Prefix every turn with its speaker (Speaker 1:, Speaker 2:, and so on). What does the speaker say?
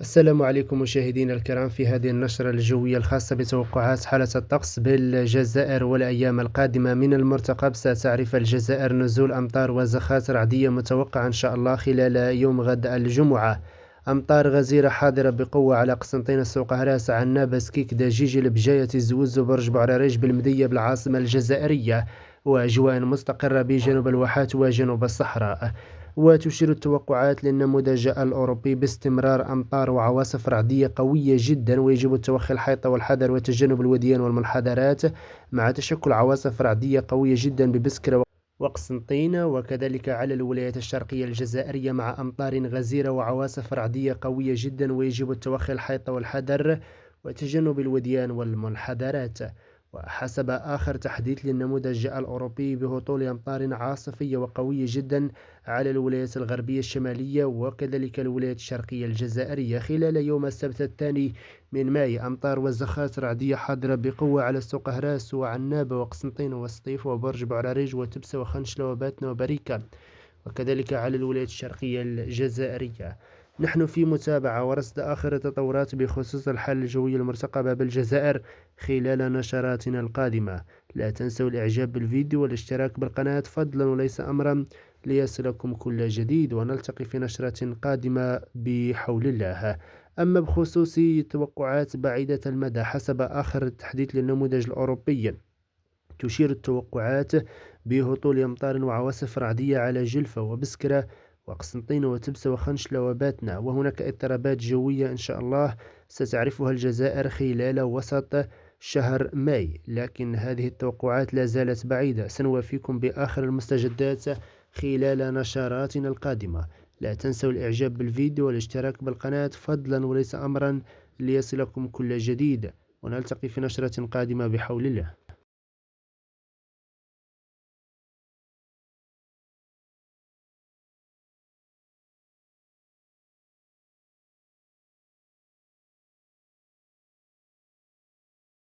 Speaker 1: السلام عليكم مشاهدينا الكرام في هذه النشرة الجوية الخاصة بتوقعات حالة الطقس بالجزائر والأيام القادمة. من المرتقب ستعرف الجزائر نزول أمطار وزخات رعدية متوقعة إن شاء الله خلال يوم غد الجمعة. أمطار غزيرة حاضرة بقوة على قسنطينة، السوق هراس، عنابة، سكيك، دجيج، البجاية، الزوز، وبرج بعراريج، بالمدية بالعاصمة الجزائرية، وأجواء مستقرة بجنوب الواحات وجنوب الصحراء. وتشير التوقعات للنموذج الأوروبي باستمرار أمطار وعواصف رعدية قوية جدا، ويجب التوخي الحيطة والحذر وتجنب الوديان والمنحدرات، مع تشكل عواصف رعدية قوية جدا ببسكرة وقسنطينة، وكذلك على الولايات الشرقية الجزائرية مع أمطار غزيرة وعواصف رعدية قوية جدا، ويجب التوخي الحيطة والحذر وتجنب الوديان والمنحدرات. وحسب آخر تحديث للنموذج الأوروبي بهطول أمطار عاصفية وقوية جدا على الولايات الغربية الشمالية وكذلك الولايات الشرقية الجزائرية خلال يوم السبت 2 ماي. أمطار وزخات رعدية حاضرة بقوة على سوق هراس وعنابة وقسنطينة وسطيف وبرج بعراريج وتبسة وخنشلة وباتنا وبريكة، وكذلك على الولايات الشرقية الجزائرية. نحن في متابعة ورصد آخر التطورات بخصوص الحالة الجوية المرتقبة بالجزائر خلال نشراتنا القادمة. لا تنسوا الإعجاب بالفيديو والاشتراك بالقناة فضلا وليس أمرا ليصلكم كل جديد، ونلتقي في نشرة قادمة بحول الله. أما بخصوص توقعات بعيدة المدى، حسب آخر التحديث للنموذج الأوروبي تشير التوقعات بهطول أمطار وعواصف رعدية على جلفة وبسكرة وقسنطينة وتبسة وخنشلة وباتنا، وهناك اضطرابات جوية إن شاء الله ستعرفها الجزائر خلال وسط شهر ماي، لكن هذه التوقعات لا زالت بعيدة. سنوافيكم بآخر المستجدات خلال نشراتنا القادمة. لا تنسوا الإعجاب بالفيديو والاشتراك بالقناة فضلا وليس أمرا ليصلكم كل جديد، ونلتقي في نشرة قادمة بحول الله.